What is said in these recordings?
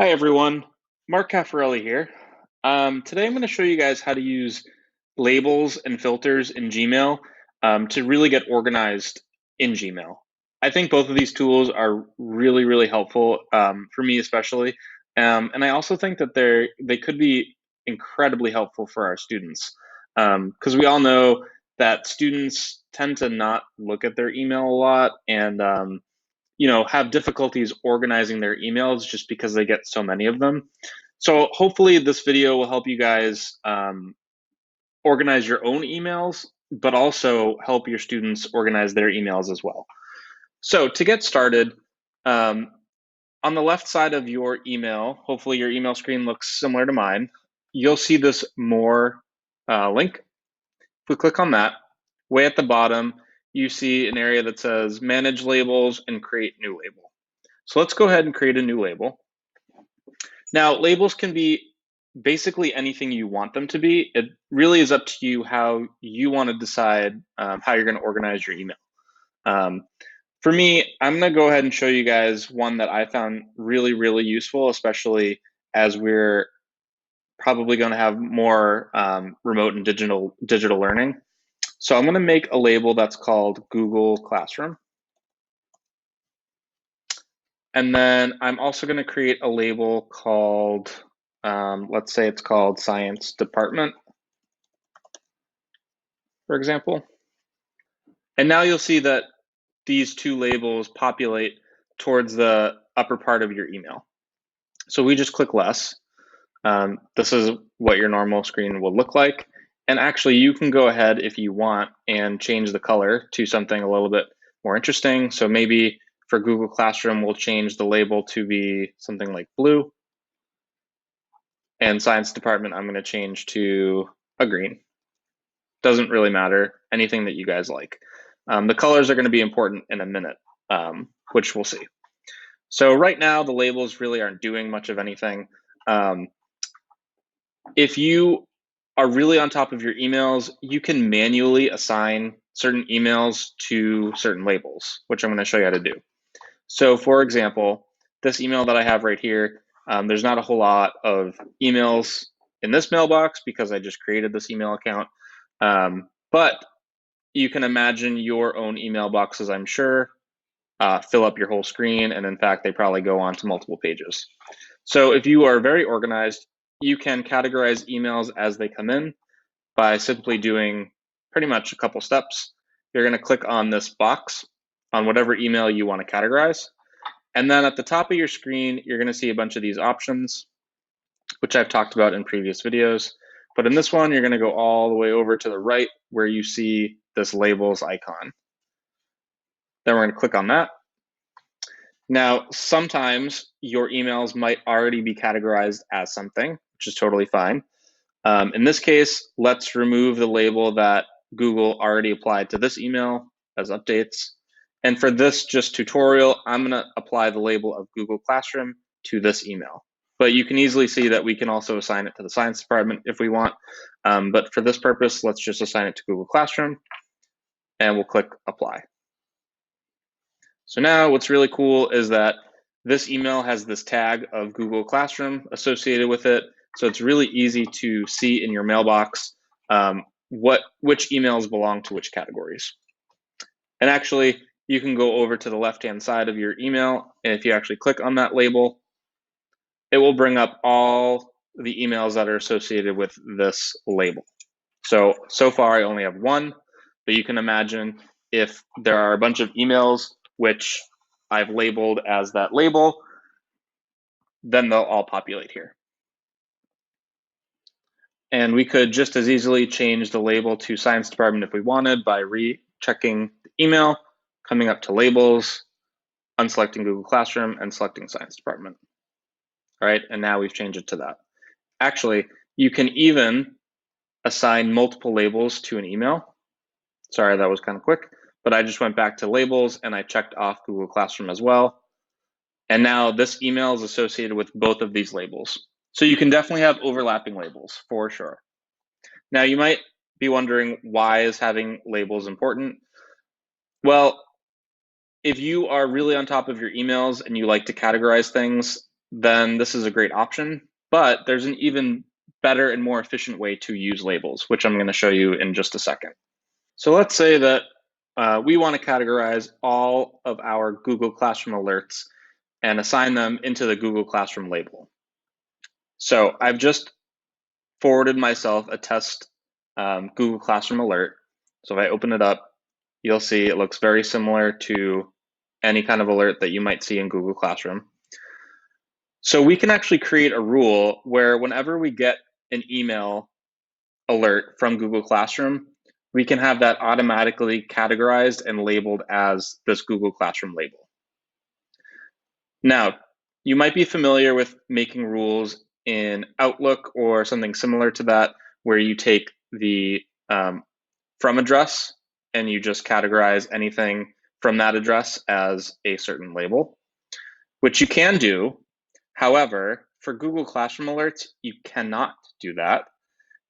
Hi everyone, Mark Caffarelli here. Today I'm going to show you guys how to use labels and filters in Gmail to really get organized in Gmail. I think both of these tools are really, really helpful for me especially, and I also think that they could be incredibly helpful for our students because we all know that students tend to not look at their email a lot and have difficulties organizing their emails just because they get so many of them. So hopefully this video will help you guys organize your own emails, but also help your students organize their emails as well. So to get started, um, on the left side of your email, hopefully your email screen looks similar to mine, you'll see this more link. If we click on that, way at the bottom, you see an area that says manage labels and create new label. So let's go ahead and create a new label. Now, labels can be basically anything you want them to be. It really is up to you how you want to decide how you're going to organize your email. Um, for me, I'm going to go ahead and show you guys one that I found really, really useful, especially as we're probably going to have more remote and digital learning. So I'm going to make a label that's called Google Classroom. And then I'm also going to create a label called, let's say it's called Science Department, for example. And now you'll see that these two labels populate towards the upper part of your email. So we just click less. This is what your normal screen will look like. And actually, you can go ahead if you want and change the color to something a little bit more interesting. So maybe for Google Classroom, we'll change the label to be something like blue. And Science Department, I'm going to change to a green. Doesn't really matter, anything that you guys like. The colors are going to be important in a minute, which we'll see. So right now, the labels really aren't doing much of anything. If you are really on top of your emails, you can manually assign certain emails to certain labels, which I'm going to show you how to do. So for example, this email that I have right here, there's not a whole lot of emails in this mailbox because I just created this email account. But you can imagine your own email boxes, I'm sure, fill up your whole screen. And in fact, they probably go on to multiple pages. So if you are very organized, you can categorize emails as they come in by simply doing pretty much a couple steps. You're going to click on this box on whatever email you want to categorize. And then at the top of your screen, you're going to see a bunch of these options, which I've talked about in previous videos. But in this one, you're going to go all the way over to the right where you see this labels icon. Then we're going to click on that. Now, sometimes your emails might already be categorized as something, which is totally fine. In this case, let's remove the label that Google already applied to this email as updates. And for this just tutorial, I'm going to apply the label of Google Classroom to this email. But you can easily see that we can also assign it to the Science Department if we want. But for this purpose, let's just assign it to Google Classroom, and we'll click Apply. So now what's really cool is that this email has this tag of Google Classroom associated with it. So it's really easy to see in your mailbox which emails belong to which categories. And actually, you can go over to the left-hand side of your email, and if you actually click on that label, it will bring up all the emails that are associated with this label. So far I only have one, but you can imagine if there are a bunch of emails which I've labeled as that label, then they'll all populate here. And we could just as easily change the label to Science Department if we wanted by rechecking the email, coming up to labels, unselecting Google Classroom, and selecting Science Department. All right, and now we've changed it to that. Actually, you can even assign multiple labels to an email. Sorry, that was kind of quick, but I just went back to labels and I checked off Google Classroom as well. And now this email is associated with both of these labels. So you can definitely have overlapping labels for sure. Now you might be wondering, why is having labels important? Well, if you are really on top of your emails and you like to categorize things, then this is a great option. But there's an even better and more efficient way to use labels, which I'm going to show you in just a second. So let's say that we want to categorize all of our Google Classroom alerts and assign them into the Google Classroom label. So I've just forwarded myself a test Google Classroom alert. So if I open it up, you'll see it looks very similar to any kind of alert that you might see in Google Classroom. So we can actually create a rule where whenever we get an email alert from Google Classroom, we can have that automatically categorized and labeled as this Google Classroom label. Now, you might be familiar with making rules in Outlook or something similar to that, where you take the from address and you just categorize anything from that address as a certain label, which you can do. However, for Google Classroom alerts, you cannot do that.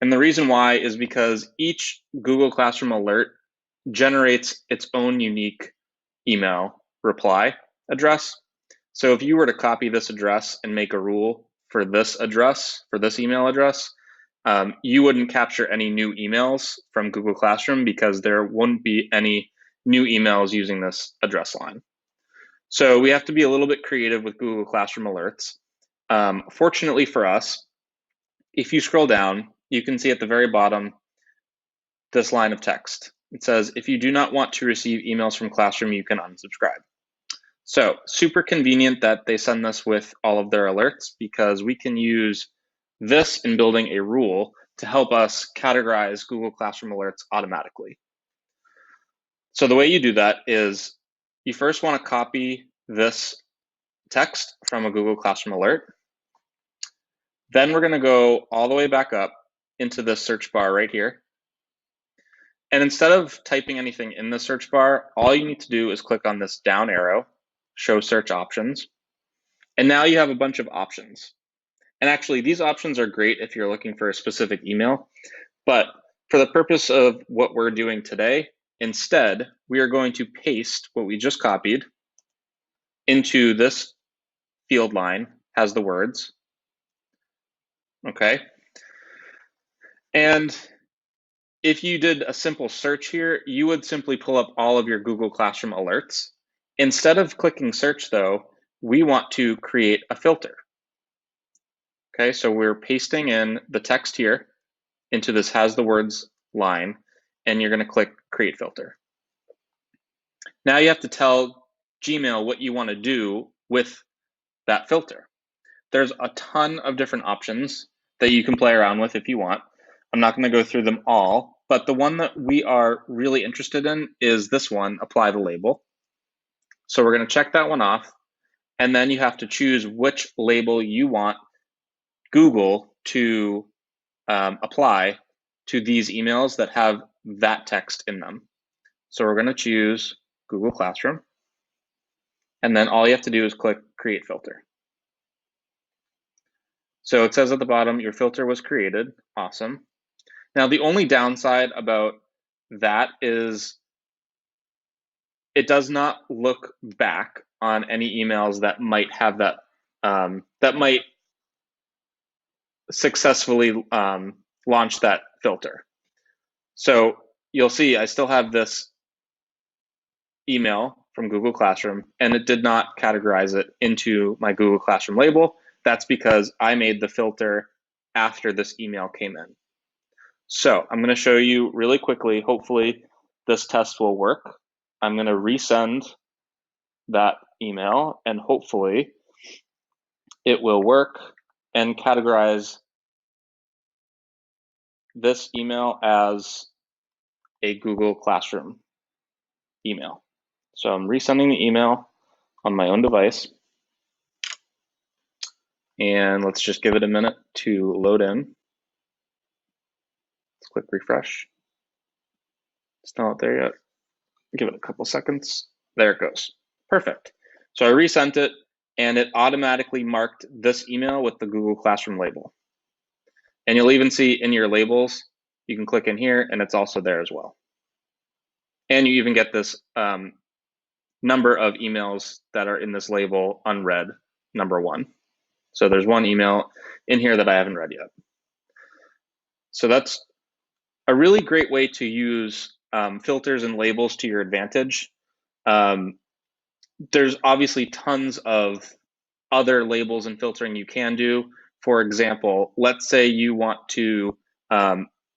And the reason why is because each Google Classroom alert generates its own unique email reply address. So if you were to copy this address and make a rule for this address, for this email address, you wouldn't capture any new emails from Google Classroom because there wouldn't be any new emails using this address line. So we have to be a little bit creative with Google Classroom alerts. Fortunately for us, if you scroll down, you can see at the very bottom this line of text. It says, if you do not want to receive emails from Classroom, you can unsubscribe. So super convenient that they send this with all of their alerts, because we can use this in building a rule to help us categorize Google Classroom alerts automatically. So the way you do that is you first want to copy this text from a Google Classroom alert. Then we're going to go all the way back up into the search bar right here. And instead of typing anything in the search bar, all you need to do is click on this down arrow, show search options. And now you have a bunch of options. And actually, these options are great if you're looking for a specific email. But for the purpose of what we're doing today, instead, we are going to paste what we just copied into this field line, has the words. Okay. And if you did a simple search here, you would simply pull up all of your Google Classroom alerts. Instead of clicking search though, we want to create a filter. Okay, so we're pasting in the text here into this has the words line, and you're gonna click create filter. Now you have to tell Gmail what you wanna do with that filter. There's a ton of different options that you can play around with if you want. I'm not going to go through them all, but the one that we are really interested in is this one, apply the label. So we're going to check that one off, and then you have to choose which label you want Google to apply to these emails that have that text in them. So we're going to choose Google Classroom, and then all you have to do is click create filter. So it says at the bottom, your filter was created. Awesome. Now, the only downside about that is it does not look back on any emails that might have that, that might successfully launch that filter. So you'll see I still have this email from Google Classroom, and it did not categorize it into my Google Classroom label. That's because I made the filter after this email came in. So I'm going to show you really quickly. Hopefully this test will work. I'm going to resend that email, and hopefully it will work and categorize this email as a Google Classroom email. So I'm resending the email on my own device, and let's just give it a minute to load in. Let's click refresh. It's not there yet. Give it a couple seconds. There it goes. Perfect. So I resent it, and it automatically marked this email with the Google Classroom label. And you'll even see in your labels, you can click in here, and it's also there as well. And you even get this number of emails that are in this label unread, number 1. So there's one email in here that I haven't read yet. So that's a really great way to use filters and labels to your advantage. There's obviously tons of other labels and filtering you can do. For example, let's say you want to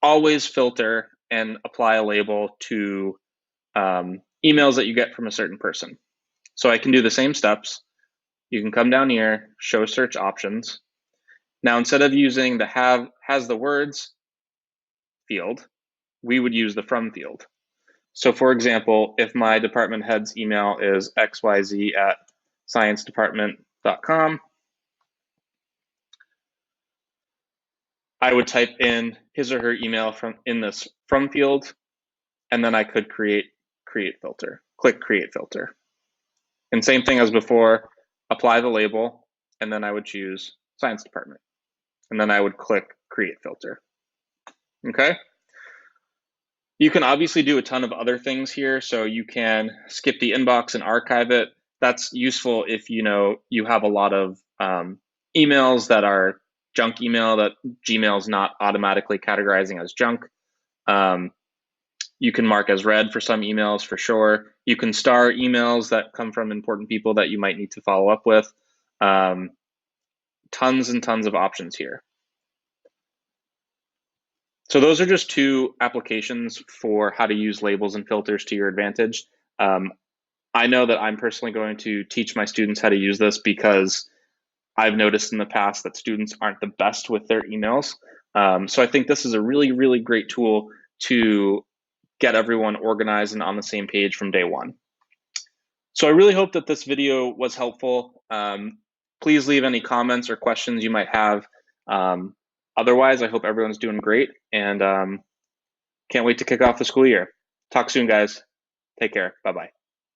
always filter and apply a label to emails that you get from a certain person. So I can do the same steps. You can come down here, show search options. Now, instead of using the has the words field, we would use the from field. So for example, if my department head's email is xyz@sciencedepartment.com, I would type in his or her email in this from field, and then I could create filter, click create filter. And same thing as before, apply the label, and then I would choose science department. And then I would click create filter. Okay. You can obviously do a ton of other things here. So you can skip the inbox and archive it. That's useful if you have a lot of emails that are junk email that Gmail's not automatically categorizing as junk. You can mark as read for some emails for sure. You can star emails that come from important people that you might need to follow up with. Tons and tons of options here. So those are just two applications for how to use labels and filters to your advantage. I know that I'm personally going to teach my students how to use this because I've noticed in the past that students aren't the best with their emails. So I think this is a really, really great tool to get everyone organized and on the same page from day one. So I really hope that this video was helpful. Please leave any comments or questions you might have. Otherwise, I hope everyone's doing great and can't wait to kick off the school year. Talk soon, guys. Take care. Bye-bye.